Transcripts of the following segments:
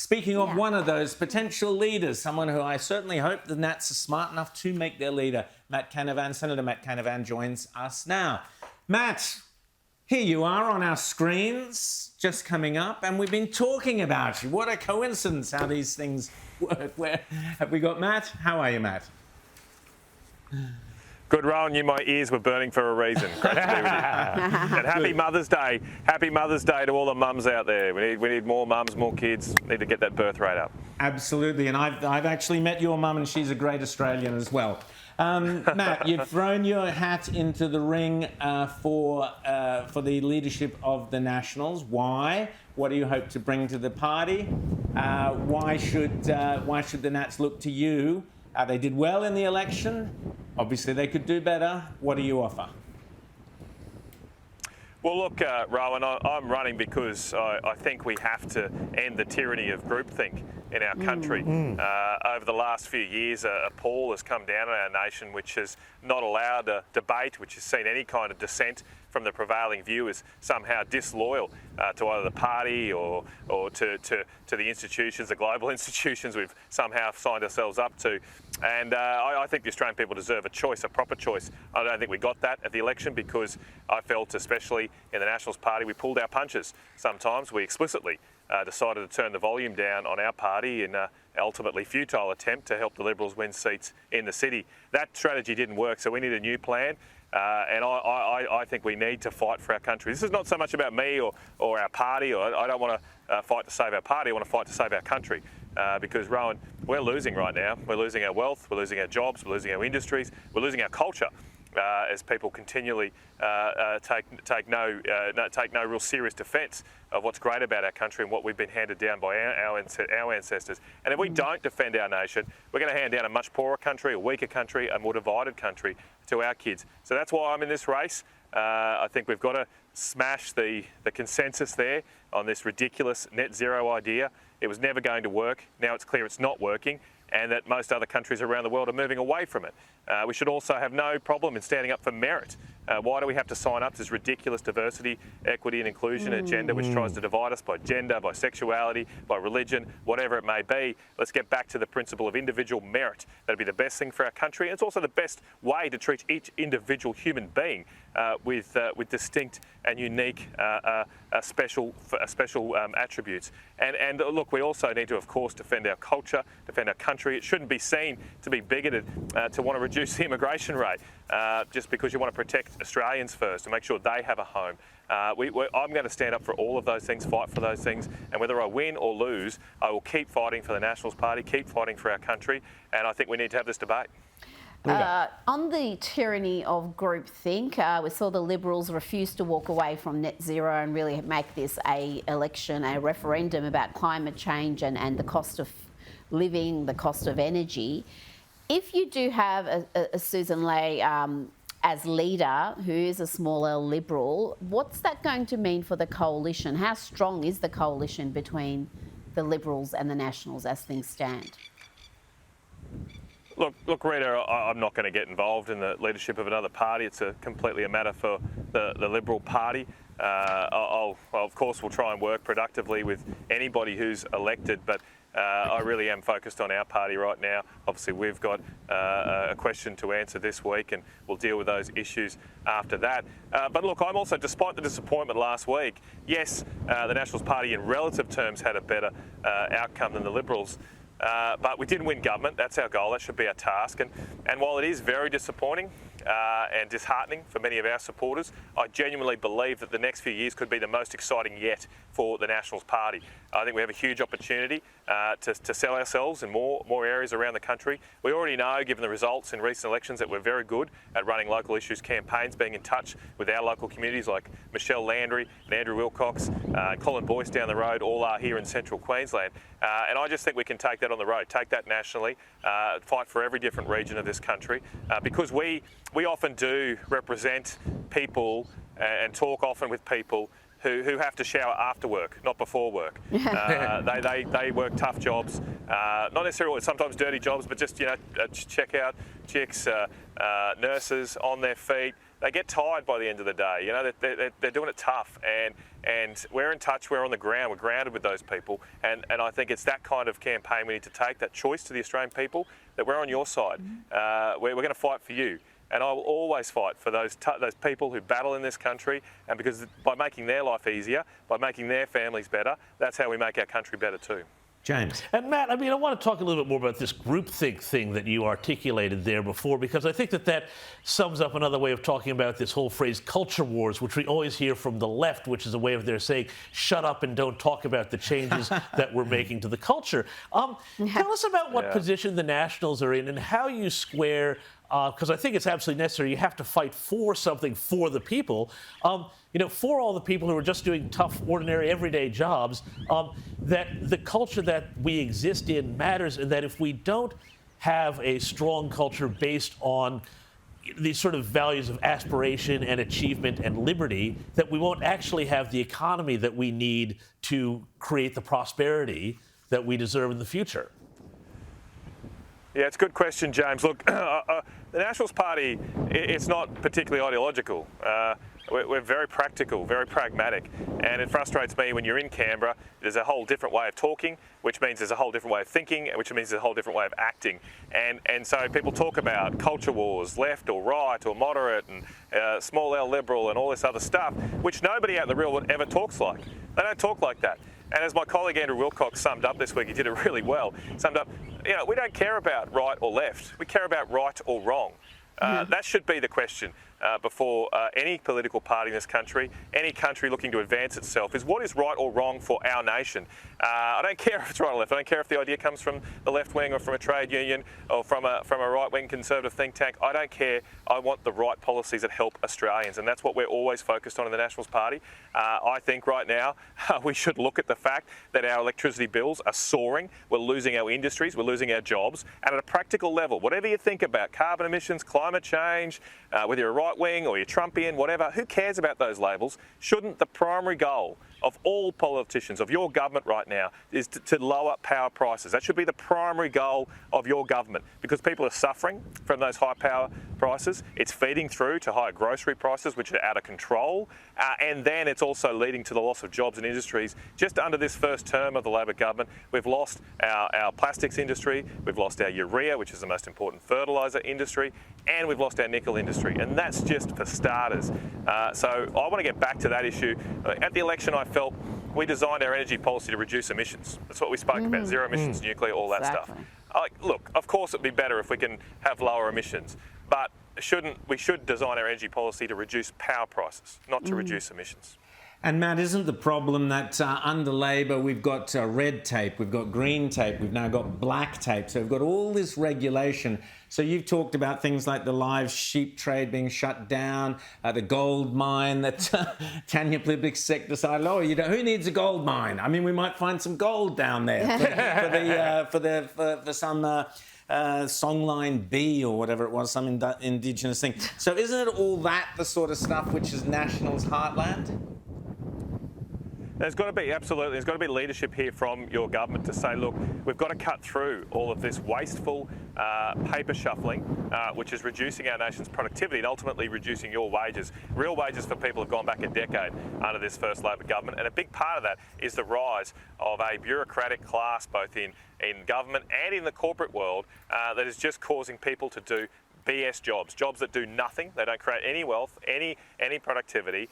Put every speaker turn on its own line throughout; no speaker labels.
Speaking of one of those potential leaders, someone who I certainly hope the Nats are smart enough to make their leader, Matt Canavan. Senator Matt Canavan joins us now. Matt, here you are on our screens, just coming up, and we've been talking about you. What a coincidence how these things work. Where have we got Matt? How are you, Matt?
Good, Rowan. My ears were burning for a reason. Great to be with you. And happy Mother's Day. Happy Mother's Day to all the mums out there. We need more mums, more kids. Need to get that birth rate up.
Absolutely. And I've actually met your mum, and she's a great Australian as well. Matt, you've thrown your hat into the ring for the leadership of the Nationals. Why? What do you hope to bring to the party? Why should the Nats look to you? They did well in the election. Obviously, they could do better. What do you offer?
Well, look, Rowan, I'm running because I think we have to end the tyranny of groupthink in our country. Over the last few years, a pall has come down on our nation which has not allowed a debate, which has seen any kind of dissent from the prevailing view as somehow disloyal to either the party or to the institutions, the global institutions we've somehow signed ourselves up to. And I think the Australian people deserve a choice, a proper choice. I don't think we got that at the election because I felt, especially in the Nationals Party, we pulled our punches. Sometimes we explicitly decided to turn the volume down on our party in an ultimately futile attempt to help the Liberals win seats in the city. That strategy didn't work, so we need a new plan. And I think we need to fight for our country. This is not so much about me or our party. I don't want to fight to save our party. I want to fight to save our country. Because, Rowan, we're losing right now. We're losing our wealth. We're losing our jobs. We're losing our industries. We're losing our culture as people continually take no real serious defence of what's great about our country and what we've been handed down by our ancestors. And if we don't defend our nation, we're going to hand down a much poorer country, a weaker country, a more divided country to our kids. So that's why I'm in this race. I think we've got to smash the consensus there on this ridiculous net zero idea. It was never going to work. Now it's clear it's not working, and that most other countries around the world are moving away from it. We should also have no problem in standing up for merit. Why do we have to sign up to this ridiculous diversity, equity and inclusion agenda which tries to divide us by gender, by sexuality, by religion, whatever it may be? Let's get back to the principle of individual merit. That'd be the best thing for our country. And it's also the best way to treat each individual human being with distinct and unique special attributes. And look, we also need to, of course, defend our culture, defend our country. It shouldn't be seen to be bigoted to want to reduce the immigration rate just because you want to protect Australians first and make sure they have a home. I'm going to stand up for all of those things, fight for those things, and whether I win or lose, I will keep fighting for the Nationals Party, keep fighting for our country, and I think we need to have this debate.
On the tyranny of groupthink, we saw the Liberals refuse to walk away from net zero and really make this a referendum about climate change and the cost of living, the cost of energy. If you do have a Susan Ley as leader, who is a smaller Liberal, what's that going to mean for the coalition? How strong is the coalition between the Liberals and the Nationals as things stand?
Look, Rita, I'm not going to get involved in the leadership of another party. It's completely a matter for the Liberal Party. Of course, we'll try and work productively with anybody who's elected, but I really am focused on our party right now. Obviously, we've got a question to answer this week, and we'll deal with those issues after that. But look, I'm also, despite the disappointment last week, yes, the Nationals Party in relative terms had a better outcome than the Liberals. But we didn't win government. That's our goal. That should be our task. And while it is very disappointing and disheartening for many of our supporters, I genuinely believe that the next few years could be the most exciting yet for the Nationals Party. I think we have a huge opportunity to sell ourselves in more areas around the country. We already know, given the results in recent elections, that we're very good at running local issues campaigns, being in touch with our local communities like Michelle Landry and Andrew Wilcox, Colin Boyce down the road, all are here in central Queensland. And I just think we can take that on the road, take that nationally, fight for every different region of this country, because we often do represent people and talk often with people who have to shower after work, not before work. They work tough jobs, not necessarily sometimes dirty jobs, but just checkout chicks, nurses on their feet, they get tired by the end of the day. You know, they're doing it tough, and we're in touch, we're on the ground, we're grounded with those people, and I think it's that kind of campaign we need to take, that choice to the Australian people, that we're on your side. We're going to fight for you. And I will always fight for those people who battle in this country, and because by making their life easier, by making their families better, that's how we make our country better too.
James.
And Matt, I mean, I want to talk a little bit more about this groupthink thing that you articulated there before, because I think that sums up another way of talking about this whole phrase culture wars, which we always hear from the left, which is a way of their saying, shut up and don't talk about the changes that we're making to the culture. Tell us about what position the Nationals are in and how you square, because I think it's absolutely necessary, you have to fight for something for the people. You know, for all the people who are just doing tough, ordinary, everyday jobs, that the culture that we exist in matters, and that if we don't have a strong culture based on these sort of values of aspiration and achievement and liberty, that we won't actually have the economy that we need to create the prosperity that we deserve in the future.
Yeah, it's a good question, James. Look, the Nationals Party, it's not particularly ideological. We're very practical, very pragmatic, and it frustrates me when you're in Canberra. There's a whole different way of talking, which means there's a whole different way of thinking, which means there's a whole different way of acting. And so people talk about culture wars, left or right or moderate, and small L liberal and all this other stuff, which nobody out in the real world ever talks like. They don't talk like that. And as my colleague Andrew Wilcox summed up this week, he did it really well, summed up, you know, we don't care about right or left. We care about right or wrong. That should be the question before any political party in this country, any country looking to advance itself, is what is right or wrong for our nation. I don't care if it's right or left. I don't care if the idea comes from the left wing or from a trade union or from a right-wing conservative think tank. I don't care. I want the right policies that help Australians, and that's what we're always focused on in the Nationals Party. I think right now we should look at the fact that our electricity bills are soaring. We're losing our industries, we're losing our jobs, and at a practical level, whatever you think about carbon emissions, climate change, whether you're a right-wing or you're Trumpian, whatever, who cares about those labels? Shouldn't the primary goal of all politicians, of your government right now, is to lower power prices? That should be the primary goal of your government, because people are suffering from those high power prices. It's feeding through to higher grocery prices, which are out of control, and then it's also leading to the loss of jobs and industries. Just under this first term of the Labor government, we've lost our plastics industry, we've lost our urea, which is the most important fertiliser industry, and we've lost our nickel industry, and that's just for starters. So I want to get back to that issue. At the election, I felt we designed our energy policy to reduce emissions. That's what we spoke about, zero emissions, nuclear, all that stuff. Look, of course it'd be better if we can have lower emissions, but we should design our energy policy to reduce power prices, not to reduce emissions.
And Matt, isn't the problem that under Labor we've got red tape, we've got green tape, we've now got black tape, so we've got all this regulation. So you've talked about things like the live sheep trade being shut down, the gold mine that Tanya Plibersek decided, who needs a gold mine? I mean, we might find some gold down there for some songline B or whatever it was, some indigenous thing. So isn't it all that the sort of stuff which is Nationals' heartland?
There's got to be, absolutely, there's got to be leadership here from your government to say, look, we've got to cut through all of this wasteful paper shuffling, which is reducing our nation's productivity and ultimately reducing your wages. Real wages for people have gone back a decade under this first Labor government, and a big part of that is the rise of a bureaucratic class, both in government and in the corporate world, that is just causing people to do BS jobs that do nothing. They don't create any wealth, any productivity,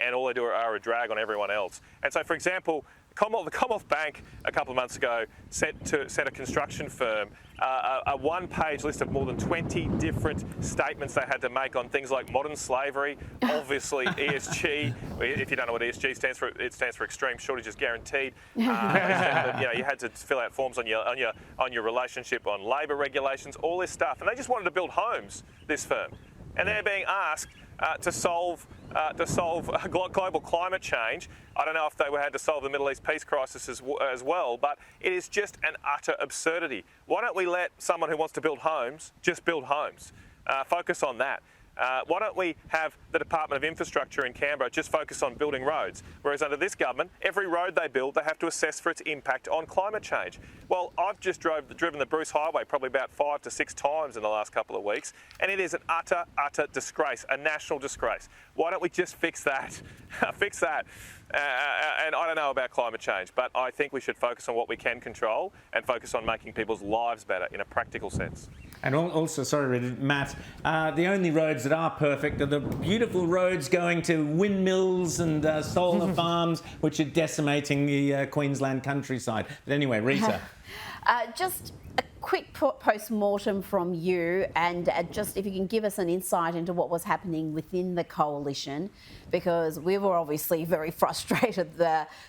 and all they do are a drag on everyone else. And so, for example, the Commonwealth Bank a couple of months ago set a construction firm a one-page list of more than 20 different statements they had to make on things like modern slavery, obviously ESG. If you don't know what ESG stands for, it stands for extreme shortages guaranteed. You had to fill out forms on your relationship on labour regulations, all this stuff, and they just wanted to build homes. This firm, and they're being asked to solve global climate change. I don't know if they had to solve the Middle East peace crisis as well, but it is just an utter absurdity. Why don't we let someone who wants to build homes just build homes? Focus on that. Why don't we have the Department of Infrastructure in Canberra just focus on building roads, whereas under this government, every road they build, they have to assess for its impact on climate change. Well, I've just driven the Bruce Highway probably about 5 to 6 times in the last couple of weeks, and it is an utter disgrace, a national disgrace. Why don't we just fix that? Fix that. And I don't know about climate change, but I think we should focus on what we can control and focus on making people's lives better in a practical sense.
And also, sorry, Matt, the only roads that are perfect are the beautiful roads going to windmills and solar farms, which are decimating the Queensland countryside. But anyway, Rita.
Just a quick post-mortem from you, and just if you can give us an insight into what was happening within the coalition, because we were obviously very frustrated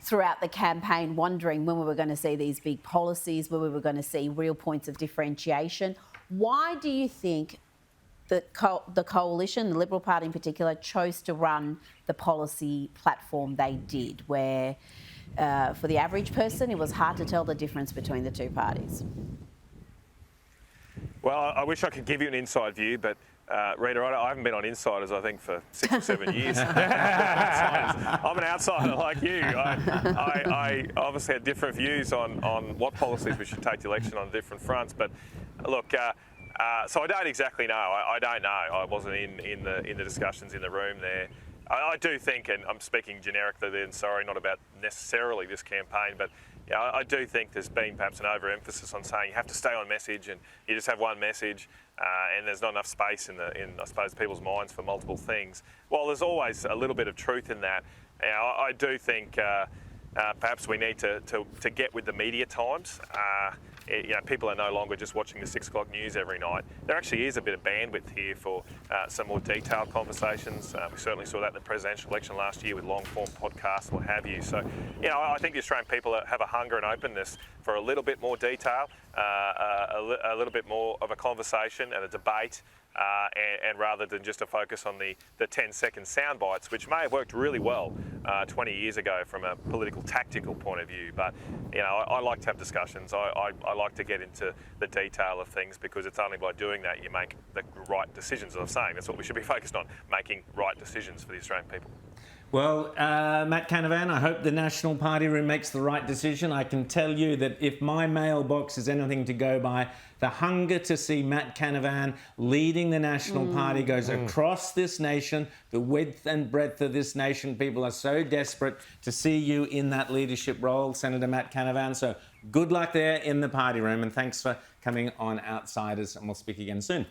throughout the campaign, wondering when we were going to see these big policies, when we were going to see real points of differentiation. Why do you think the coalition, the Liberal Party in particular, chose to run the policy platform they did, where for the average person it was hard to tell the difference between the two parties?
Well, I wish I could give you an inside view, but Rita, I haven't been on Insiders, I think, for 6 or 7 years. I'm an outsider like you. I obviously had different views on what policies we should take to election on different fronts. But look, so I don't exactly know. I don't know. I wasn't in the discussions in the room there. I do think, and I'm speaking generically then, sorry, not about necessarily this campaign, but yeah, I do think there's been perhaps an overemphasis on saying you have to stay on message and you just have one message, and there's not enough space in I suppose people's minds for multiple things. Well, there's always a little bit of truth in that. I do think perhaps we need to get with the media times. People are no longer just watching the 6 o'clock news every night. There actually is a bit of bandwidth here for some more detailed conversations. We certainly saw that in the presidential election last year with long-form podcasts, what have you. So, I think the Australian people have a hunger and openness for a little bit more detail, a little bit more of a conversation and a debate, and rather than just a focus on the 10-second sound bites, which may have worked really well 20 years ago from a political tactical point of view. But I like to have discussions. I like to get into the detail of things, because it's only by doing that you make the right decisions. As I'm saying, that's what we should be focused on, making right decisions for the Australian people.
Well, Matt Canavan, I hope the National Party room makes the right decision. I can tell you that if my mailbox is anything to go by, the hunger to see Matt Canavan leading the National Party goes across this nation, the width and breadth of this nation. People are so desperate to see you in that leadership role, Senator Matt Canavan. So good luck there in the party room, and thanks for coming on Outsiders, and we'll speak again soon.